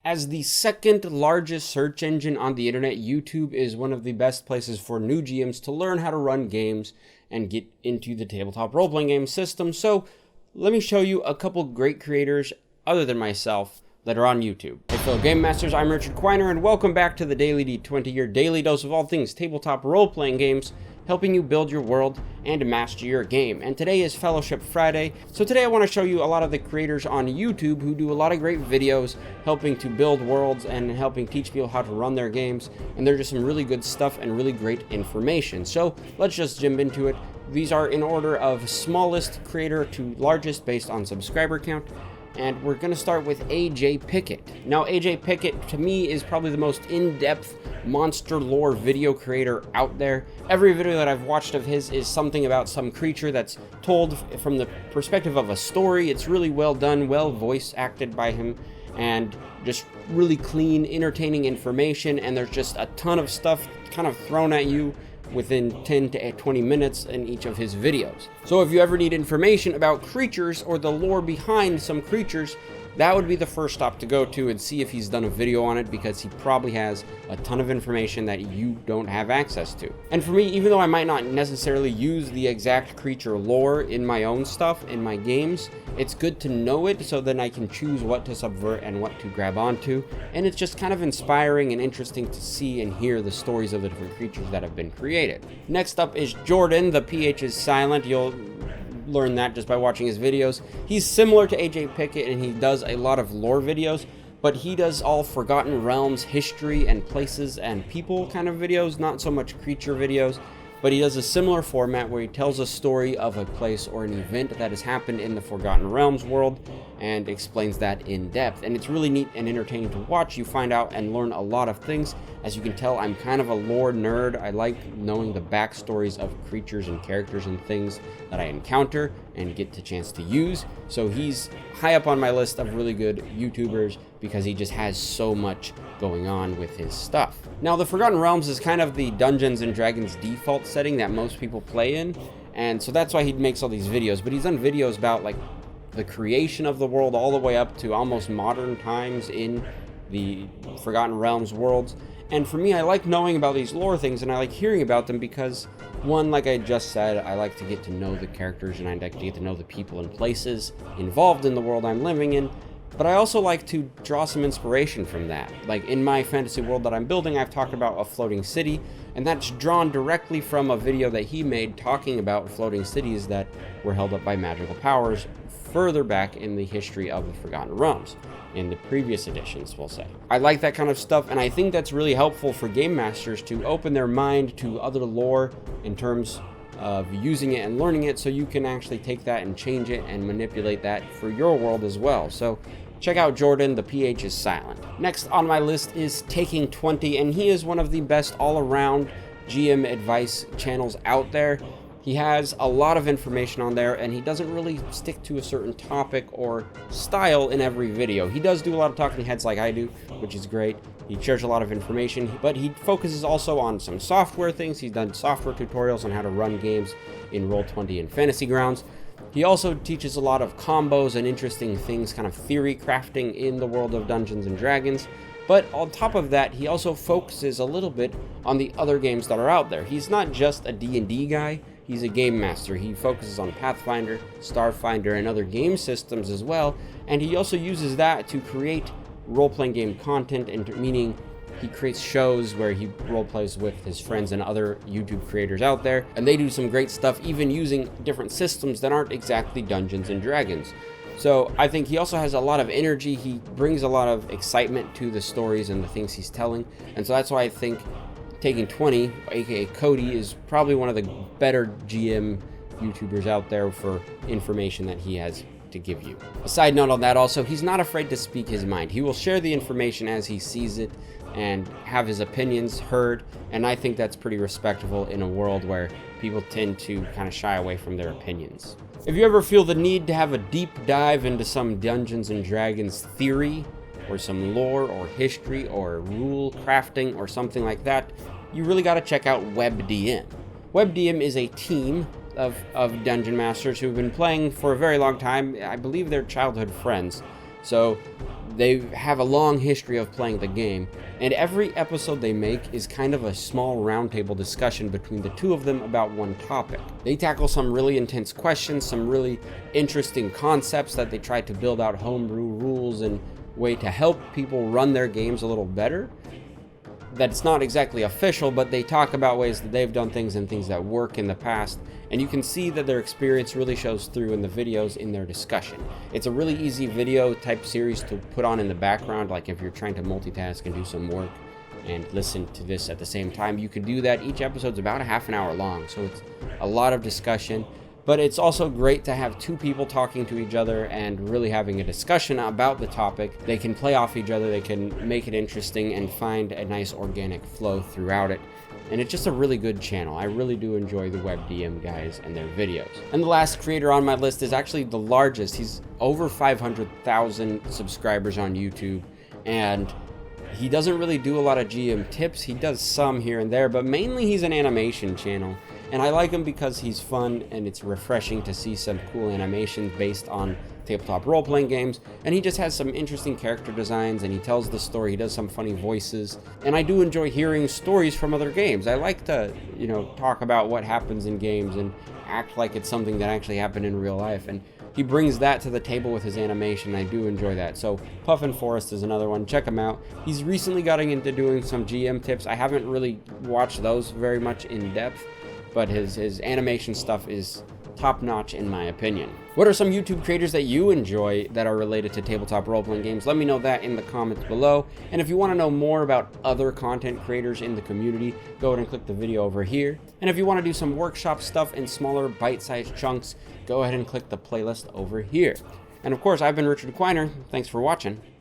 As the second largest search engine on the internet, YouTube is one of the best places for new GMs to learn how to run games and get into the tabletop role-playing game system. So let me show you a couple great creators other than myself that are on YouTube. Hey fellow Game Masters, I'm Richard Quiner and welcome back to the Daily D20, your daily dose of all things tabletop role-playing games, helping you build your world and master your game. And today is Fellowship Friday, so today I want to show you a lot of the creators on YouTube who do a lot of great videos helping to build worlds and helping teach people how to run their games, and they're just some really good stuff and really great information. So let's just jump into it. These are in order of smallest creator to largest based on subscriber count. And we're going to start with AJ Pickett. Now, AJ Pickett, to me, is probably the most in-depth monster lore video creator out there. Every video that I've watched of his is something about some creature that's told from the perspective of a story. It's really well done, well voice acted by him, and just really clean, entertaining information. And there's just a ton of stuff kind of thrown at you within 10 to 20 minutes in each of his videos. So if you ever need information about creatures or the lore behind some creatures, that would be the first stop to go to and see if he's done a video on it, because he probably has a ton of information that you don't have access to. And for me, even though I might not necessarily use the exact creature lore in my own stuff, in my games, it's good to know it so then I can choose what to subvert and what to grab onto. And it's just kind of inspiring and interesting to see and hear the stories of the different creatures that have been created. Next up is Jordan. The PH is silent. You'll learn that just by watching his videos. He's similar to AJ Pickett and he does a lot of lore videos, but he does all Forgotten Realms history and places and people kind of videos, not so much creature videos. But he does a similar format where he tells a story of a place or an event that has happened in the Forgotten Realms world and explains that in depth. And it's really neat and entertaining to watch. You find out and learn a lot of things. As you can tell, I'm kind of a lore nerd. I like knowing the backstories of creatures and characters and things that I encounter and get the chance to use. So he's high up on my list of really good YouTubers because he just has so much going on with his stuff. Now, the Forgotten Realms is kind of the Dungeons and Dragons default setting that most people play in, and so that's why he makes all these videos. But he's done videos about like the creation of the world all the way up to almost modern times in the Forgotten Realms worlds. And for me, I like knowing about these lore things and I like hearing about them because, one, like I just said, I like to get to know the characters and I like to get to know the people and places involved in the world I'm living in. But I also like to draw some inspiration from that. Like in my fantasy world that I'm building, I've talked about a floating city, and that's drawn directly from a video that he made talking about floating cities that were held up by magical powers further back in the history of the Forgotten Realms, in the previous editions, we'll say. I like that kind of stuff, and I think that's really helpful for game masters to open their mind to other lore in terms of using it and learning it, so you can actually take that and change it and manipulate that for your world as well. So check out Jordan. The PH is silent. Next on my list is Taking 20, and he is one of the best all-around GM advice channels out there. He has a lot of information on there, and he doesn't really stick to a certain topic or style in every video. He does do a lot of talking heads like I do, which is great. He shares a lot of information, but he focuses also on some software things. He's done software tutorials on how to run games in Roll20 and Fantasy Grounds. He also teaches a lot of combos and interesting things, kind of theory crafting in the world of Dungeons and Dragons. But on top of that, he also focuses a little bit on the other games that are out there. He's not just a D&D guy, he's a game master. He focuses on Pathfinder, Starfinder, and other game systems as well. And he also uses that to create role-playing game content, and meaning he creates shows where he role-plays with his friends and other YouTube creators out there, and they do some great stuff even using different systems that aren't exactly Dungeons and Dragons. So I think he also has a lot of energy. He brings a lot of excitement to the stories and the things he's telling, and so that's why I think Taking 20, aka Cody, is probably one of the better GM YouTubers out there for information that he has to give you. A side note on that also, he's not afraid to speak his mind. He will share the information as he sees it and have his opinions heard, and I think that's pretty respectable in a world where people tend to kind of shy away from their opinions. If you ever feel the need to have a deep dive into some Dungeons and Dragons theory, or some lore or history or rule crafting or something like that, you really got to check out WebDM. WebDM is a team of dungeon masters who've been playing for a very long time. I believe they're childhood friends. So They have a long history of playing the game, and every episode they make is kind of a small roundtable discussion between the two of them about one topic. They tackle some really intense questions, some really interesting concepts that they try to build out homebrew rules and way to help people run their games a little better. That's not exactly official, but they talk about ways that they've done things and things that work in the past, and you can see that their experience really shows through in the videos in their discussion. It's a really easy video type series to put on in the background, like if you're trying to multitask and do some work and listen to this at the same time, you can do that. Each episode's about a half an hour long, so it's a lot of discussion. But it's also great to have two people talking to each other and really having a discussion about the topic. They can play off each other, they can make it interesting and find a nice organic flow throughout it. And it's just a really good channel. I really do enjoy the WebDM guys and their videos. And the last creator on my list is actually the largest. He's over 500,000 subscribers on YouTube, and he doesn't really do a lot of GM tips. He does some here and there, but mainly he's an animation channel. And I like him because he's fun and it's refreshing to see some cool animations based on tabletop role-playing games. And he just has some interesting character designs, and he tells the story. He does some funny voices. And I do enjoy hearing stories from other games. I like to, talk about what happens in games and act like it's something that actually happened in real life. And he brings that to the table with his animation. I do enjoy that. So Puffin Forest is another one. Check him out. He's recently gotten into doing some GM tips. I haven't really watched those very much in depth, but his animation stuff is top-notch in my opinion. What are some YouTube creators that you enjoy that are related to tabletop role-playing games? Let me know that in the comments below. And if you want to know more about other content creators in the community, go ahead and click the video over here. And if you want to do some workshop stuff in smaller bite-sized chunks, go ahead and click the playlist over here. And of course, I've been Richard Quiner. Thanks for watching.